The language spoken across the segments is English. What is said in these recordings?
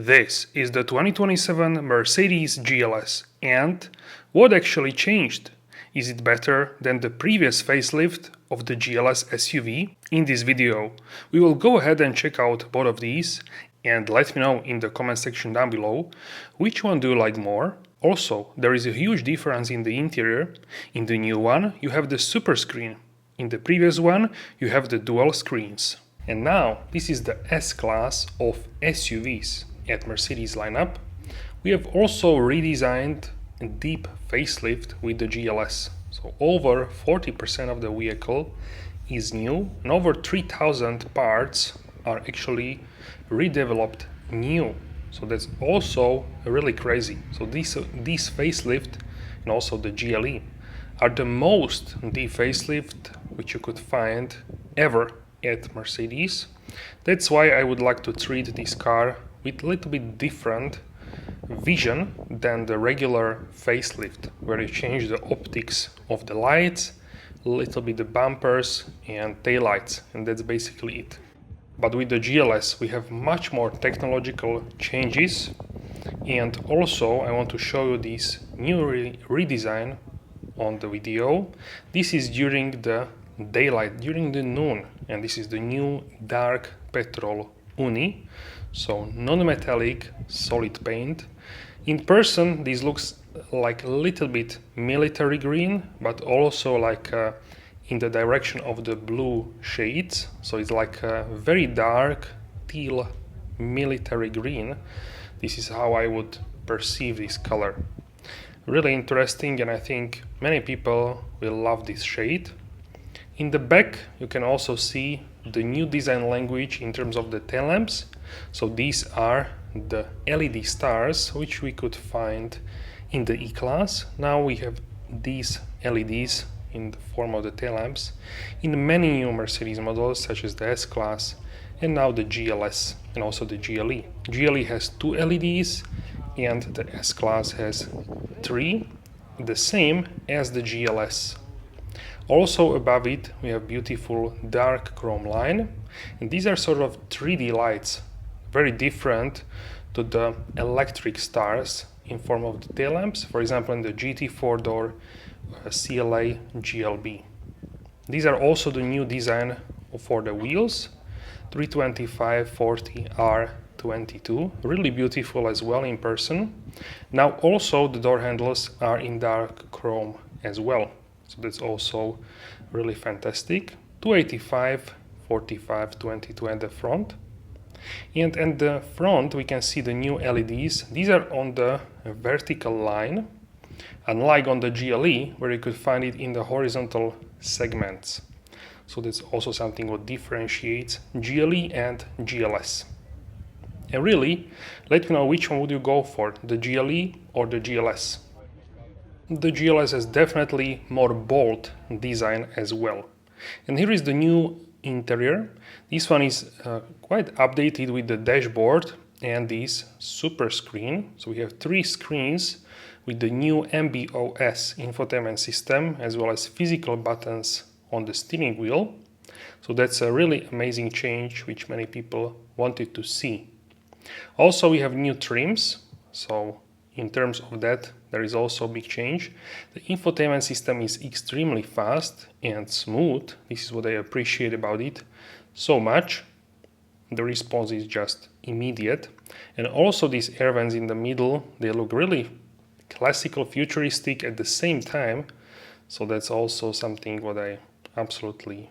This is the 2027 Mercedes GLS, and what actually changed? Is it better than the previous facelift of the GLS SUV? In this video, we will go ahead and check out both of these, and let me know in the comment section down below which one do you like more. Also, there is a huge difference in the interior. In the new one, you have the Superscreen. In the previous one, you have the dual screens. And now, this is the S-Class of SUVs at Mercedes lineup. We have also redesigned a deep facelift with the GLS. So over 40% of the vehicle is new, and over 3,000 parts are actually redeveloped new. So that's also really crazy. So this facelift and also the GLE are the most deep facelift which you could find ever at Mercedes. That's why I would like to treat this car with a little bit different vision than the regular facelift, where you change the optics of the lights, a little bit the bumpers and taillights, and that's basically it. But with the GLS we have much more technological changes, and also I want to show you this new redesign on the video. This is during the daylight, during the noon, and this is the new dark petrol uni, so non-metallic solid paint. In person this looks like a little bit military green, but also like in the direction of the blue shades, so it's like a very dark teal military green. This is how I would perceive this color. Really interesting, and I think many people will love this shade. In the back you can also see the new design language in terms of the tail lamps. So these are the LED stars which we could find in the E-Class. Now we have these LEDs in the form of the tail lamps in many new Mercedes models such as the S-Class and now the GLS and also the GLE. GLE has 2 LEDs and the S-Class has 3, the same as the GLS. Also above it we have beautiful dark chrome line, and these are sort of 3D lights, very different to the electric stars in form of the tail lamps, for example in the GT 4-door CLA GLB. These are also the new design for the wheels, 325/40 R22, really beautiful as well in person. Now also the door handles are in dark chrome as well, so that's also really fantastic. 285/45/22 at the front. And at the front we can see the new LEDs. These are on the vertical line, unlike on the GLE where you could find it in the horizontal segments. So that's also something what differentiates GLE and GLS. And really, let me know which one would you go for, the GLE or the GLS. The GLS has definitely more bold design as well. And here is the new interior. This one is quite updated with the dashboard and this super screen. So we have 3 screens with the new MB.OS infotainment system, as well as physical buttons on the steering wheel. So that's a really amazing change which many people wanted to see. Also we have new trims, so in terms of that there is also a big change. The infotainment system is extremely fast and smooth. This is what I appreciate about it so much. The response is just immediate. And also these air vents in the middle, they look really classical, futuristic at the same time. So that's also something what I absolutely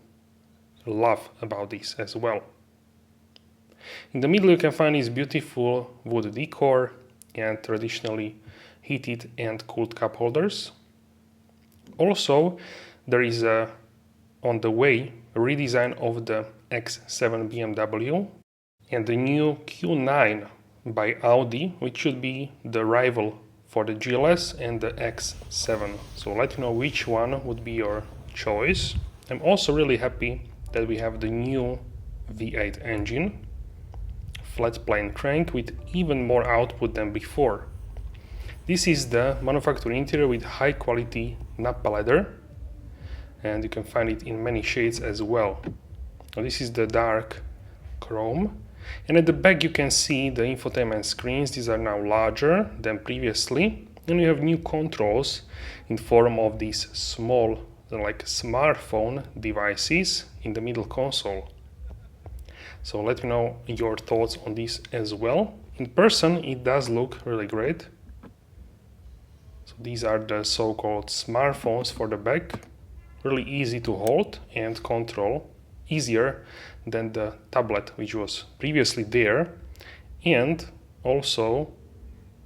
love about this as well. In the middle you can find this beautiful wood decor and traditionally heated and cooled cup holders. Also there is on the way a redesign of the X7 BMW and the new Q9 by Audi, which should be the rival for the GLS and the X7. So let me know which one would be your choice. I'm also really happy that we have the new V8 engine, flat plane crank with even more output than before. This is the manufacturing interior with high quality Nappa leather, and you can find it in many shades as well. Now this is the dark chrome, And at the back you can see the infotainment screens. These are now larger than previously. And you have new controls in form of these small, like smartphone devices in the middle console. So let me know your thoughts on this as well. In person it does look really great. So these are the so-called smartphones for the back. Really easy to hold and control, easier than the tablet which was previously there. And also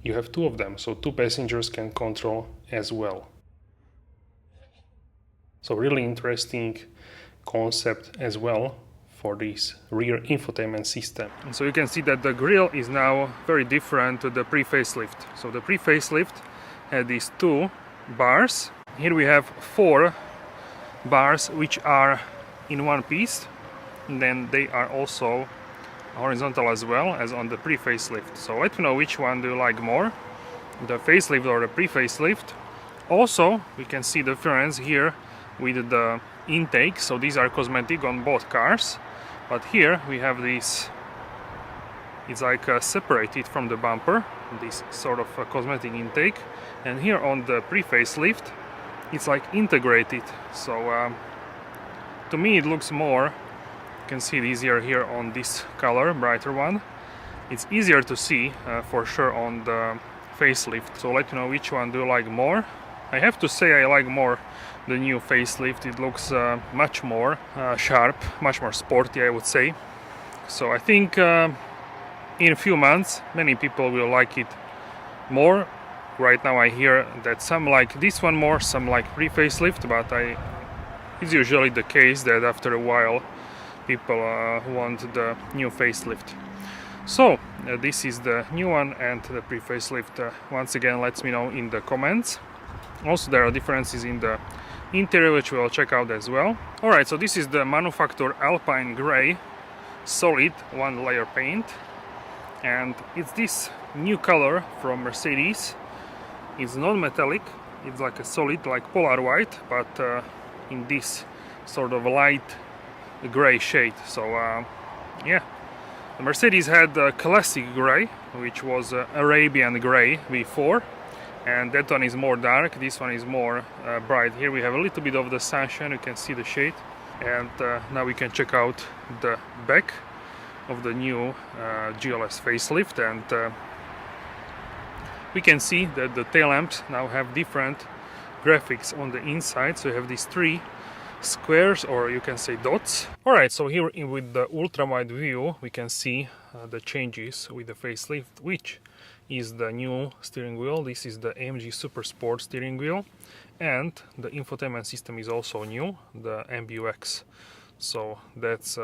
you have two of them, so two passengers can control as well. So really interesting concept as well for this rear infotainment system. And so you can see that the grille is now very different to the pre-facelift. So the pre-facelift had these two bars. Here we have four bars which are in one piece, and then they are also horizontal as well as on the pre-facelift. So let me know which one do you like more, the facelift or the pre-facelift. Also we can see the difference here with the intake. So these are cosmetic on both cars, but here we have this, it's like separated from the bumper, this sort of cosmetic intake, and here on the pre-facelift it's like integrated. So to me it looks more, you can see it easier here on this color, brighter one. It's easier to see for sure on the facelift. So let me know which one do you like more. I have to say I like more the new facelift. It looks much more sharp, much more sporty, I would say. So I think in a few months many people will like it more. Right now I hear that some like this one more, some like pre-facelift, but it's usually the case that after a while people want the new facelift. So this is the new one and the pre-facelift. Once again, let me know in the comments. Also there are differences in the interior which we'll check out as well. Alright, so this is the manufacturer Alpine Grey solid one layer paint, and it's this new color from Mercedes. It's non-metallic, it's like a solid, like polar white, but in this sort of light gray shade. So yeah, the Mercedes had a classic gray, which was Arabian gray before, and that one is more dark, this one is more bright. Here we have a little bit of the sunshine, you can see the shade. And now we can check out the back of the new GLS facelift, and we can see that the tail lamps now have different graphics on the inside. So you have these three squares, or you can say dots. Alright, so here with the ultra-wide view we can see the changes with the facelift, which is the new steering wheel. This is the AMG Super Sport steering wheel, and the infotainment system is also new, the MBUX. So that's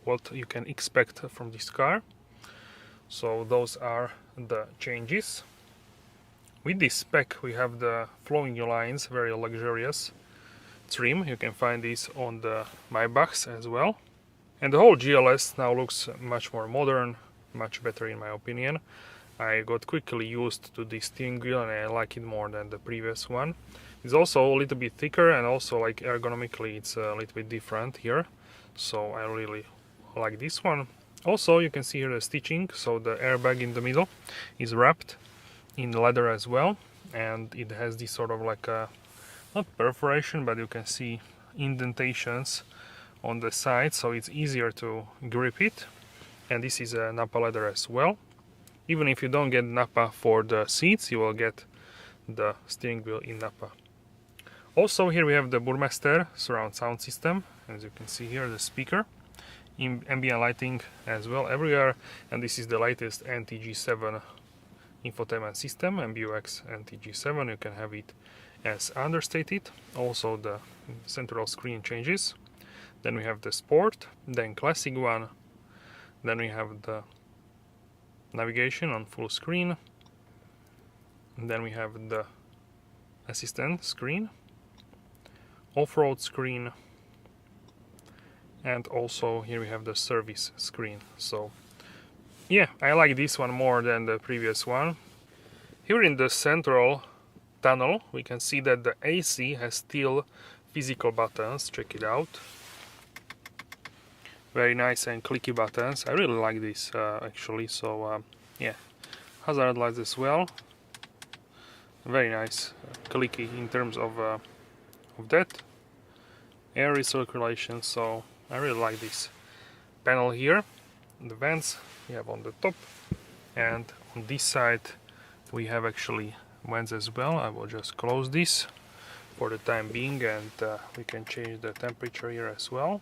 what you can expect from this car. So those are the changes. With this spec we have the flowing lines, very luxurious trim. You can find this on the Maybachs as well. And the whole GLS now looks much more modern, much better in my opinion. I got quickly used to this steering wheel and I like it more than the previous one. It's also a little bit thicker, and also like ergonomically it's a little bit different here. So I really like this one. Also you can see here the stitching, so the airbag in the middle is wrapped in leather as well, and it has this sort of like a, not perforation, but you can see indentations on the side, so it's easier to grip it. And this is a Nappa leather as well. Even if you don't get Nappa for the seats, you will get the steering wheel in Nappa. Also here we have the Burmester surround sound system, as you can see here, the speaker, ambient lighting as well everywhere, and this is the latest NTG7 infotainment system, MBUX NTG7. You can have it as understated. Also the central screen changes. Then we have the sport, then classic one, then we have the navigation on full screen, and then we have the assistant screen, off-road screen, and also here we have the service screen. So yeah, I like this one more than the previous one. Here in the central tunnel we can see that the AC has still physical buttons. Check it out. Very nice and clicky buttons. I really like this actually. So yeah, hazard lights as well. Very nice, clicky in terms of that. Air recirculation. So I really like this panel here. The vents we have on the top, and on this side we have actually vents as well. I will just close this for the time being, and we can change the temperature here as well.